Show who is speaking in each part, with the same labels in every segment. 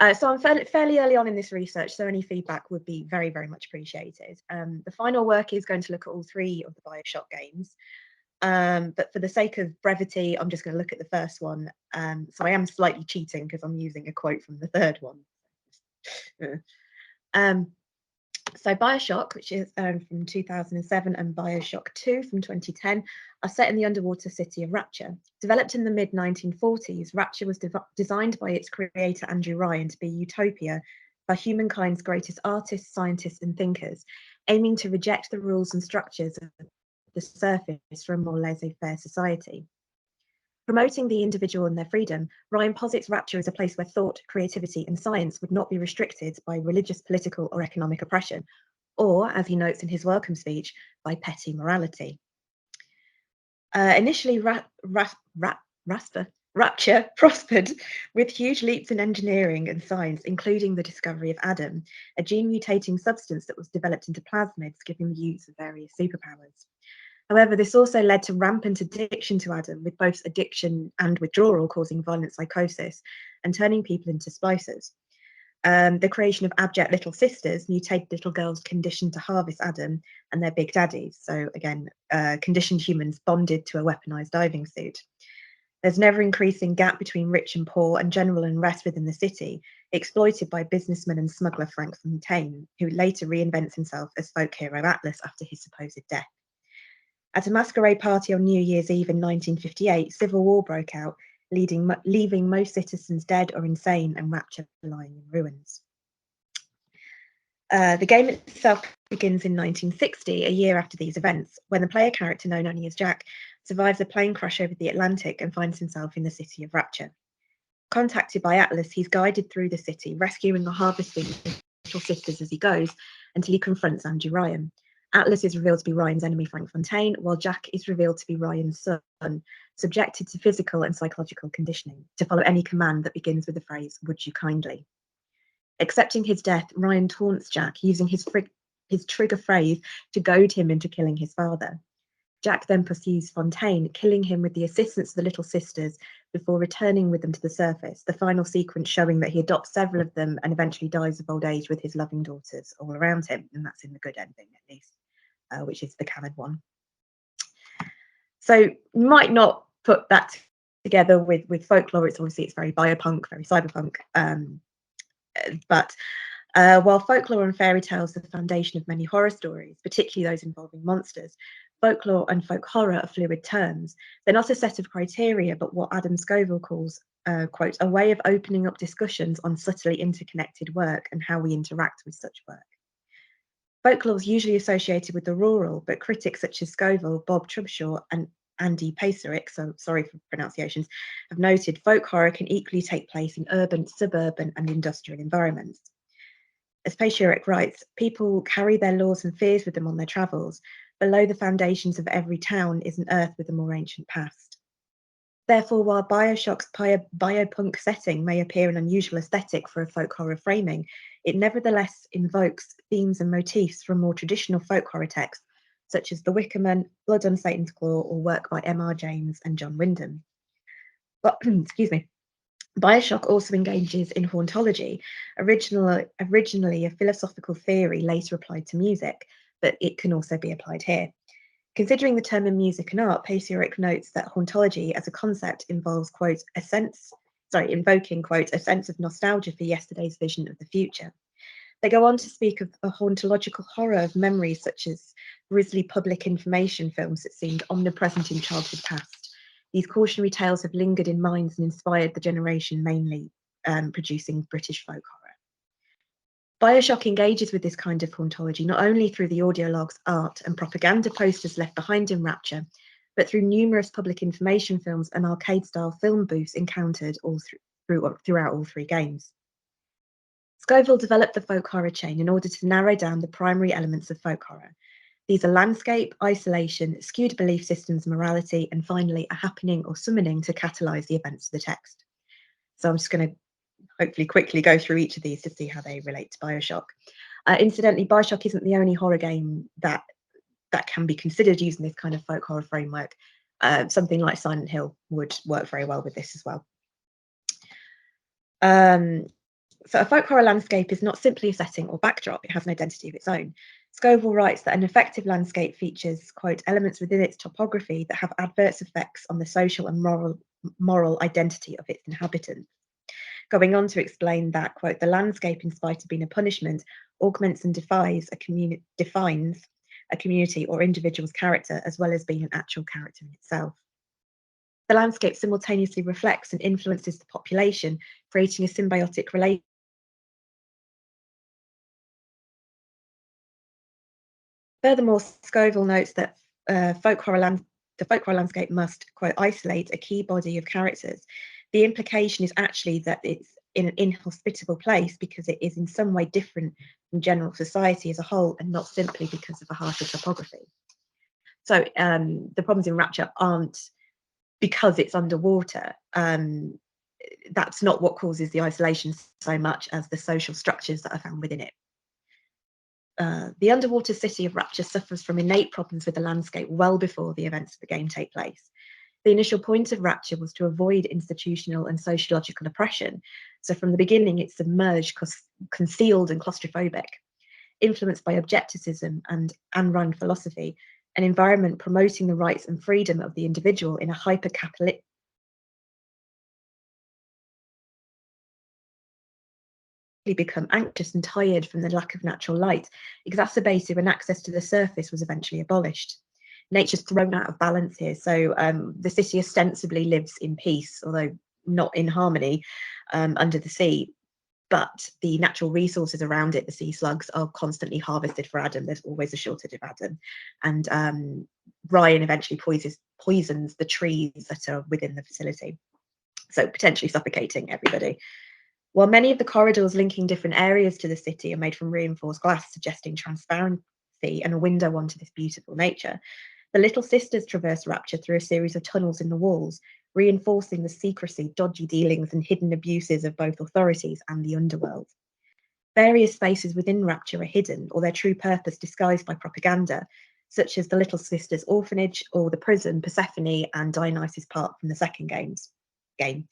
Speaker 1: So I'm fairly early on in this research, so any feedback would be very, very much appreciated. The final work is going to look at all 3 of the Bioshock games. But for the sake of brevity, I'm just going to look at the first one. So I am slightly cheating because I'm using a quote from the third one. um, so Bioshock, which is from 2007, and Bioshock 2 from 2010, are set in the underwater city of Rapture. Developed in the mid-1940s, Rapture was designed by its creator Andrew Ryan to be a utopia for humankind's greatest artists, scientists, and thinkers, aiming to reject the rules and structures of the surface for a more laissez-faire society. Promoting the individual and their freedom, Ryan posits Rapture as a place where thought, creativity, and science would not be restricted by religious, political, or economic oppression, or, as he notes in his welcome speech, by petty morality. Initially, Rapture prospered with huge leaps in engineering and science, including the discovery of Adam, a gene-mutating substance that was developed into plasmids, giving the use of various superpowers. However, this also led to rampant addiction to Adam, with both addiction and withdrawal causing violent psychosis and turning people into splicers. The creation of abject little sisters, mutated little girls conditioned to harvest Adam and their big daddies. So again, conditioned humans bonded to a weaponized diving suit. There's an ever-increasing gap between rich and poor and general unrest within the city, exploited by businessman and smuggler Frank Fontaine, who later reinvents himself as folk hero Atlas after his supposed death. At a masquerade party on New Year's Eve in 1958, civil war broke out, leaving most citizens dead or insane and Rapture lying in ruins. The game itself begins in 1960, a year after these events, when the player character, known only as Jack, survives a plane crash over the Atlantic and finds himself in the city of Rapture. Contacted by Atlas, he's guided through the city, rescuing or harvesting little sisters as he goes, until he confronts Andrew Ryan. Atlas is revealed to be Ryan's enemy, Frank Fontaine, while Jack is revealed to be Ryan's son, subjected to physical and psychological conditioning, to follow any command that begins with the phrase, "Would you kindly?" Accepting his death, Ryan taunts Jack, using his trigger phrase to goad him into killing his father. Jack then pursues Fontaine, killing him with the assistance of the little sisters before returning with them to the surface, the final sequence showing that he adopts several of them and eventually dies of old age with his loving daughters all around him, and that's in the good ending at least. Which is the canon one. So you might not put that together with Folklore. It's very biopunk, very cyberpunk. But while Folklore and fairy tales are the foundation of many horror stories, particularly those involving monsters, Folklore and folk horror are fluid terms. They're not a set of criteria, but what Adam Scoville calls, quote, a way of opening up discussions on subtly interconnected work and how we interact with such work. Folklore is usually associated with the rural, but critics such as Scoville, Bob Trubshaw, and Andy Paseric, so sorry for pronunciations, have noted folk horror can equally take place in urban, suburban, and industrial environments. As Paseric writes, people carry their laws and fears with them on their travels. Below the foundations of every town is an earth with a more ancient past. Therefore, while Bioshock's biopunk setting may appear an unusual aesthetic for a folk horror framing, it nevertheless invokes themes and motifs from more traditional folk horror texts, such as The Wicker Man, Blood on Satan's Claw, or work by M.R. James and John Wyndham. But, excuse me. Bioshock also engages in hauntology, originally a philosophical theory later applied to music, but it can also be applied here. Considering the term in music and art, Paseric notes that hauntology as a concept involves, quote, invoking, quote, a sense of nostalgia for yesterday's vision of the future. They go on to speak of a hauntological horror of memories such as grisly public information films that seemed omnipresent in childhood past. These cautionary tales have lingered in minds and inspired the generation mainly producing British folk horror. Bioshock engages with this kind of hauntology not only through the audio logs, art, and propaganda posters left behind in Rapture, but through numerous public information films and arcade-style film booths encountered throughout all 3 games. Scoville developed the folk horror chain in order to narrow down the primary elements of folk horror. These are landscape, isolation, skewed belief systems, morality, and finally a happening or summoning to catalyse the events of the text. So I'm just going to hopefully quickly go through each of these to see how they relate to Bioshock. Incidentally, Bioshock isn't the only horror game that can be considered using this kind of folk horror framework. Something like Silent Hill would work very well with this as well. So a folk horror landscape is not simply a setting or backdrop, it has an identity of its own. Scoville writes that an effective landscape features, quote, elements within its topography that have adverse effects on the social and moral identity of its inhabitants. Going on to explain that, quote, the landscape, in spite of being a punishment, augments and defines a community or individual's character, as well as being an actual character in itself. The landscape simultaneously reflects and influences the population, creating a symbiotic relationship. Furthermore, Scoville notes that the folk horror landscape must, quote, isolate a key body of characters. The implication is actually that it's in an inhospitable place because it is in some way different from general society as a whole, and not simply because of a harsher topography. So the problems in Rapture aren't because it's underwater. That's not what causes the isolation so much as the social structures that are found within it. The underwater city of Rapture suffers from innate problems with the landscape well before the events of the game take place. The initial point of Rapture was to avoid institutional and sociological oppression. So from the beginning, it's submerged, concealed and claustrophobic. Influenced by objectivism and Ayn Rand philosophy, an environment promoting the rights and freedom of the individual in a hyper-capitalist become anxious and tired from the lack of natural light, exacerbated when access to the surface was eventually abolished. Nature's thrown out of balance here, so the city ostensibly lives in peace, although not in harmony, under the sea. But the natural resources around it, the sea slugs, are constantly harvested for Adam. There's always a shortage of Adam. And Ryan eventually poisons the trees that are within the facility, so potentially suffocating everybody. While many of the corridors linking different areas to the city are made from reinforced glass, suggesting transparency and a window onto this beautiful nature, the Little Sisters traverse Rapture through a series of tunnels in the walls, reinforcing the secrecy, dodgy dealings, and hidden abuses of both authorities and the underworld. Various spaces within Rapture are hidden, or their true purpose disguised by propaganda, such as the Little Sisters orphanage or the prison Persephone and Dionysus Park from the second game.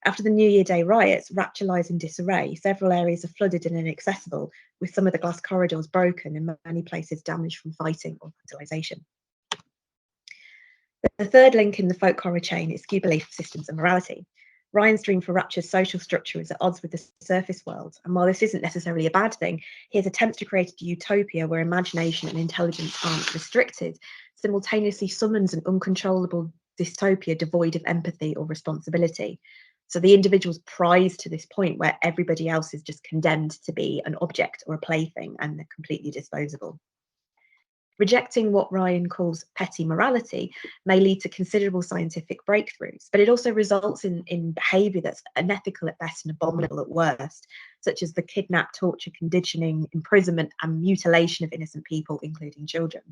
Speaker 1: After the New Year Day riots, Rapture lies in disarray. Several areas are flooded and inaccessible, with some of the glass corridors broken and many places damaged from fighting or vandalisation. The third link in the folk horror chain is skew belief systems and morality. Ryan's dream for Rapture's social structure is at odds with the surface world, and while this isn't necessarily a bad thing, his attempts to create a utopia where imagination and intelligence aren't restricted simultaneously summons an uncontrollable dystopia devoid of empathy or responsibility. So the individual's prized to this point where everybody else is just condemned to be an object or a plaything, and they're completely disposable. Rejecting what Ryan calls petty morality may lead to considerable scientific breakthroughs, but it also results in behaviour that's unethical at best and abominable at worst, such as the kidnap, torture, conditioning, imprisonment, and mutilation of innocent people, including children.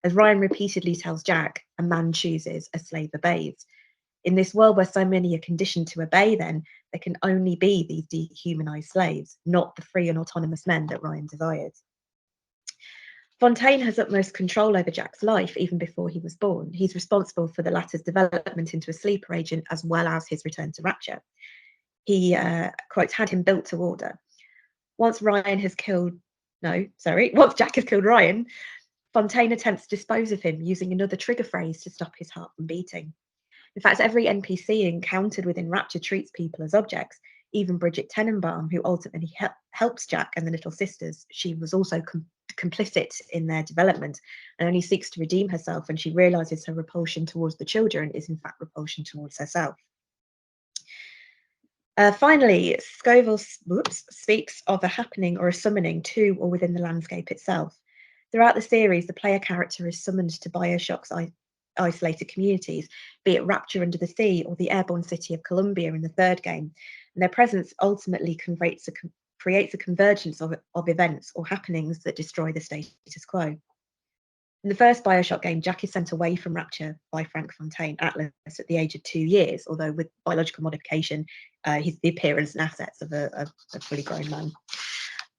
Speaker 1: As Ryan repeatedly tells Jack, a man chooses, a slave obeys. In this world where so many are conditioned to obey, then, there can only be these dehumanised slaves, not the free and autonomous men that Ryan desired. Fontaine has utmost control over Jack's life even before he was born. He's responsible for the latter's development into a sleeper agent as well as his return to Rapture. He, quote, had him built to order. Once Jack has killed Ryan, Fontaine attempts to dispose of him using another trigger phrase to stop his heart from beating. In fact, every NPC encountered within Rapture treats people as objects. Even Bridget Tenenbaum, who ultimately helps Jack and the Little Sisters, she was also complicit in their development and only seeks to redeem herself when she realizes her repulsion towards the children is in fact repulsion towards herself. Finally, Scoville speaks of a happening or a summoning to or within the landscape itself. Throughout the series, the player character is summoned to Bioshock's isolated communities, be it Rapture Under the Sea or the airborne city of Columbia in the third game, and their presence ultimately creates a convergence of events or happenings that destroy the status quo. In the first Bioshock game, Jack is sent away from Rapture by Frank Fontaine, Atlas, at the age of 2 years, although with biological modification, he's the appearance and assets of a fully grown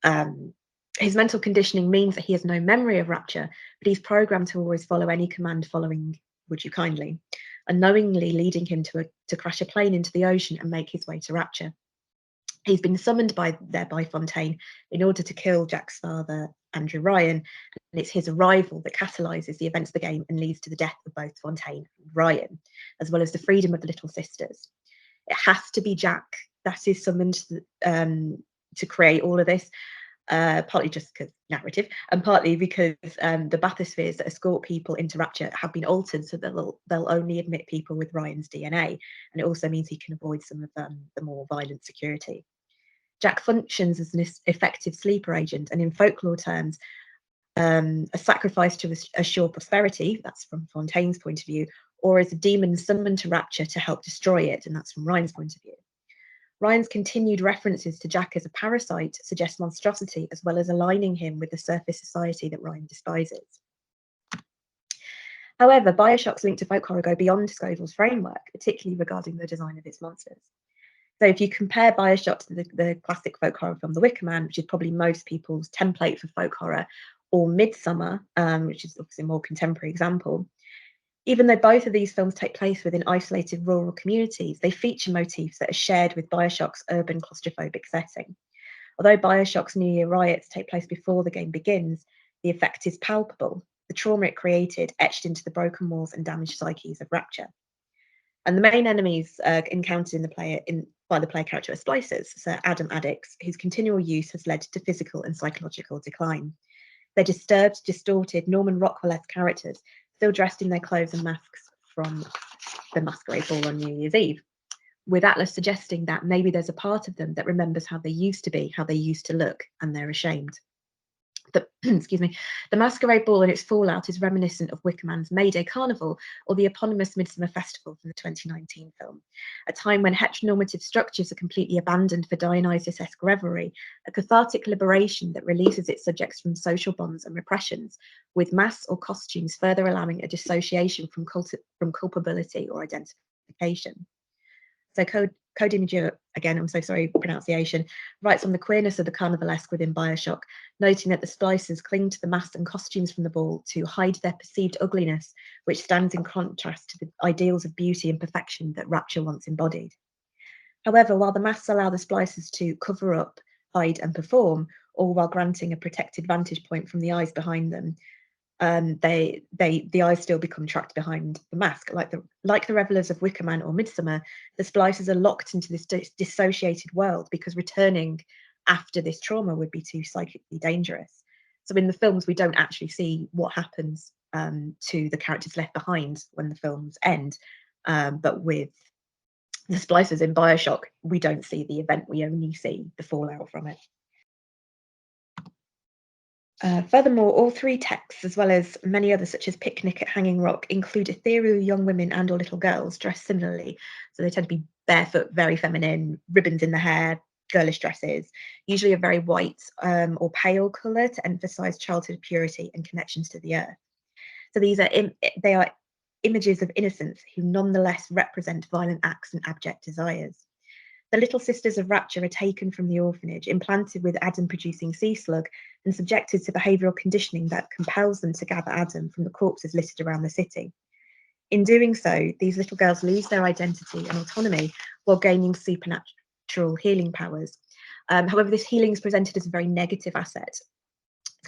Speaker 1: man. His mental conditioning means that he has no memory of Rapture, but he's programmed to always follow any command following, would you kindly, unknowingly leading him to crash a plane into the ocean and make his way to Rapture. He's been summoned by Fontaine in order to kill Jack's father, Andrew Ryan, and it's his arrival that catalyses the events of the game and leads to the death of both Fontaine and Ryan, as well as the freedom of the Little Sisters. It has to be Jack that is summoned to create all of this, partly just because narrative, and partly because the bathyspheres that escort people into Rapture have been altered so that they'll only admit people with Ryan's DNA, and it also means he can avoid some of the more violent security. Jack functions as an effective sleeper agent, and in folklore terms, a sacrifice to assure prosperity, that's from Fontaine's point of view, or as a demon summoned to Rapture to help destroy it, and that's from Ryan's point of view. Ryan's continued references to Jack as a parasite suggest monstrosity, as well as aligning him with the surface society that Ryan despises. However, Bioshock's link to folk horror go beyond Scoville's framework, particularly regarding the design of its monsters. So if you compare Bioshock to the classic folk horror film The Wicker Man, which is probably most people's template for folk horror, or Midsummer, which is obviously a more contemporary example, even though both of these films take place within isolated rural communities, they feature motifs that are shared with Bioshock's urban claustrophobic setting. Although Bioshock's New Year riots take place before the game begins, the effect is palpable, the trauma it created etched into the broken walls and damaged psyches of Rapture. And the main enemies encountered by the player character are splicers, so Adam addicts, whose continual use has led to physical and psychological decline. They're disturbed, distorted, Norman Rockwell-esque characters, still dressed in their clothes and masks from the masquerade ball on New Year's Eve, with Atlas suggesting that maybe there's a part of them that remembers how they used to be, how they used to look, and they're ashamed. Excuse me, the masquerade ball and its fallout is reminiscent of Wicker Man's May Day Carnival or the eponymous Midsummer Festival from the 2019 film, a time when heteronormative structures are completely abandoned for Dionysus-esque revelry, a cathartic liberation that releases its subjects from social bonds and repressions, with masks or costumes further allowing a dissociation from culpability or identification. So Cody Major, again, I'm so sorry for pronunciation, writes on the queerness of the carnivalesque within Bioshock, noting that the splicers cling to the masks and costumes from the ball to hide their perceived ugliness, which stands in contrast to the ideals of beauty and perfection that Rapture once embodied. However, while the masks allow the splicers to cover up, hide, and perform, all while granting a protected vantage point from the eyes behind them, the eyes still become trapped behind the mask. Like the revelers of Wicker Man or Midsummer, the splicers are locked into this dissociated world because returning after this trauma would be too psychically dangerous. So in the films, we don't actually see what happens to the characters left behind when the films end. But with the splicers in Bioshock, we don't see the event, we only see the fallout from it. Furthermore, all three texts, as well as many others such as Picnic at Hanging Rock, include ethereal young women and or little girls dressed similarly. So they tend to be barefoot, very feminine, ribbons in the hair, girlish dresses, usually a very white or pale colour to emphasise childhood purity and connections to the earth. So they are images of innocence who nonetheless represent violent acts and abject desires. The Little Sisters of Rapture are taken from the orphanage, implanted with Adam-producing sea slug, and subjected to behavioural conditioning that compels them to gather Adam from the corpses littered around the city. In doing so, these little girls lose their identity and autonomy while gaining supernatural healing powers. However, this healing is presented as a very negative asset.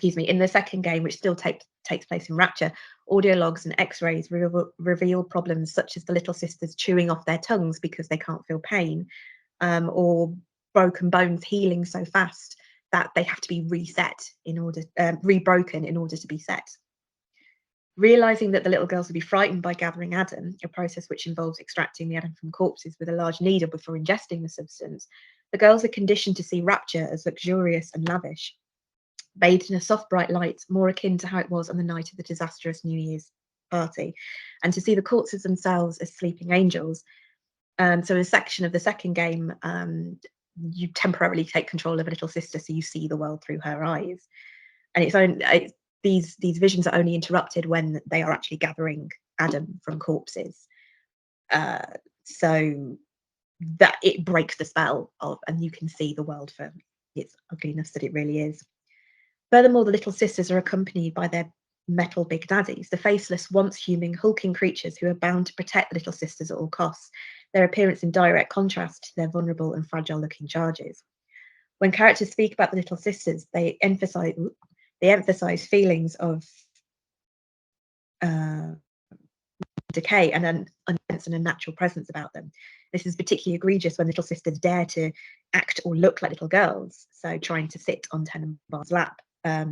Speaker 1: In the second game, which still takes place in Rapture, audio logs and x-rays reveal problems such as the Little Sisters chewing off their tongues because they can't feel pain, or broken bones healing so fast that they have to be rebroken in order to be set. Realizing that the little girls would be frightened by gathering Adam, a process which involves extracting the Adam from corpses with a large needle before ingesting the substance, the girls are conditioned to see Rapture as luxurious and lavish, bathed in a soft, bright light, more akin to how it was on the night of the disastrous New Year's party, and to see the corpses themselves as sleeping angels. So a section of the second game, you temporarily take control of a little sister, so you see the world through her eyes. And these visions are only interrupted when they are actually gathering Adam from corpses. So that it breaks the spell and you can see the world for its ugliness that it really is. Furthermore, the Little Sisters are accompanied by their metal big daddies, the faceless, once human, hulking creatures who are bound to protect the Little Sisters at all costs, their appearance in direct contrast to their vulnerable and fragile-looking charges. When characters speak about the little sisters, they emphasize feelings of decay and an unnatural presence about them. This is particularly egregious when little sisters dare to act or look like little girls, so trying to sit on Tenenbaum's lap, as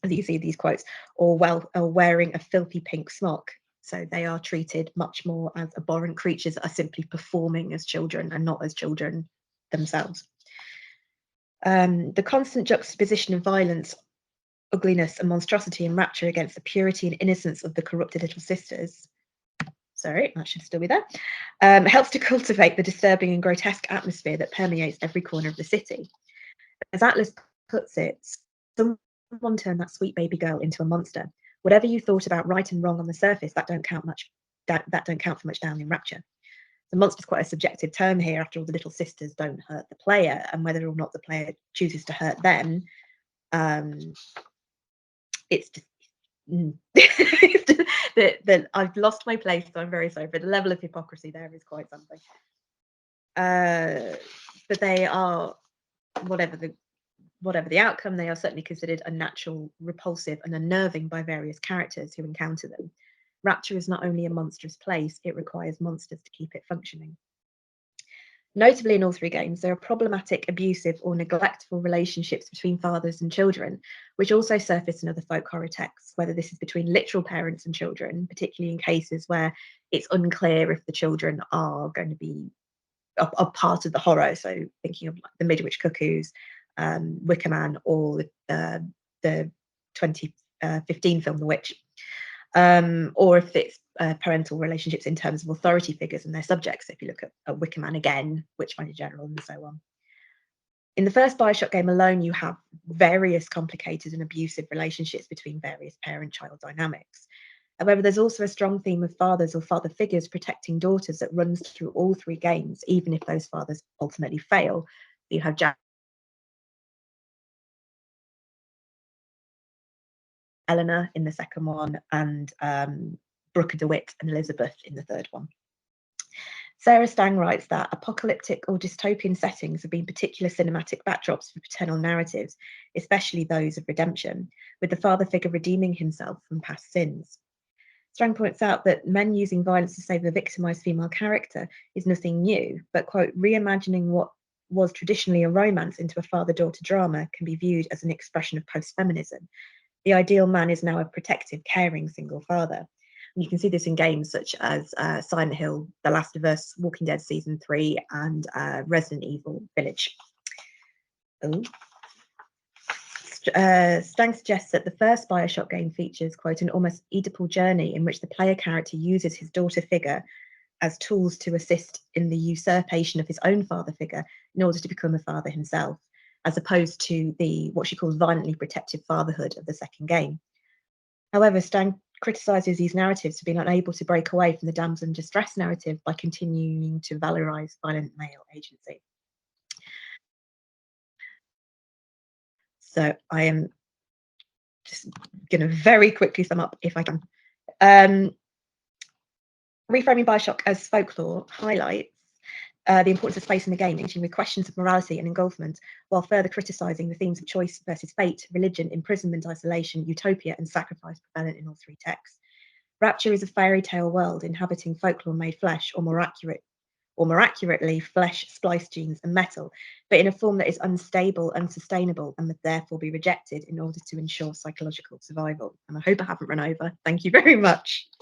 Speaker 1: you see these quotes, or wearing a filthy pink smock. So they are treated much more as abhorrent creatures that are simply performing as children and not as children themselves. The constant juxtaposition of violence, ugliness, and monstrosity in Rapture against the purity and innocence of the corrupted little sisters, sorry, that should still be there, helps to cultivate the disturbing and grotesque atmosphere that permeates every corner of the city. As Atlas puts it, someone turned that sweet baby girl into a monster. Whatever you thought about right and wrong on the surface, that don't count for much down in Rapture. The monster's quite a subjective term here. After all, the little sisters don't hurt the player, and whether or not the player chooses to hurt them, it's just that I've lost my place, so I'm very sorry, but the level of hypocrisy there is quite something. But they are, whatever the outcome, they are certainly considered unnatural, repulsive, and unnerving by various characters who encounter them. Rapture is not only a monstrous place, it requires monsters to keep it functioning. Notably, in all three games, there are problematic, abusive, or neglectful relationships between fathers and children, which also surface in other folk horror texts, whether this is between literal parents and children, particularly in cases where it's unclear if the children are going to be a part of the horror. So thinking of like the Midwich Cuckoos, Wicker Man, or the 2015 film The Witch, or if it's parental relationships in terms of authority figures and their subjects. If you look at Wicker Man again, Witchfinder General, and so on. In the first Bioshock game alone, you have various complicated and abusive relationships between various parent-child dynamics. However, there's also a strong theme of fathers or father figures protecting daughters that runs through all three games, even if those fathers ultimately fail. You have Jack, Eleanor in the second one, and Brooke DeWitt and Elizabeth in the third one. Sarah Stang writes that apocalyptic or dystopian settings have been particular cinematic backdrops for paternal narratives, especially those of redemption, with the father figure redeeming himself from past sins. Strang points out that men using violence to save a victimized female character is nothing new, but, quote, reimagining what was traditionally a romance into a father-daughter drama can be viewed as an expression of post-feminism. The ideal man is now a protective, caring single father. And you can see this in games such as Silent Hill, The Last of Us, Walking Dead Season 3, and Resident Evil Village. Stang suggests that the first Bioshock game features, quote, an almost Oedipal journey in which the player character uses his daughter figure as tools to assist in the usurpation of his own father figure in order to become a father himself, as opposed to what she calls violently protective fatherhood of the second game. However, Stang criticises these narratives for being unable to break away from the damsel in distress narrative by continuing to valorise violent male agency. So I am just going to very quickly sum up if I can. Reframing Bioshock as folklore highlights the importance of space in the game, engaging with questions of morality and engulfment, while further criticising the themes of choice versus fate, religion, imprisonment, isolation, utopia, and sacrifice prevalent in all three texts. Rapture is a fairy tale world inhabiting folklore made flesh, or more accurately, flesh, splice genes, and metal, but in a form that is unstable, unsustainable, and must therefore be rejected in order to ensure psychological survival. And I hope I haven't run over. Thank you very much.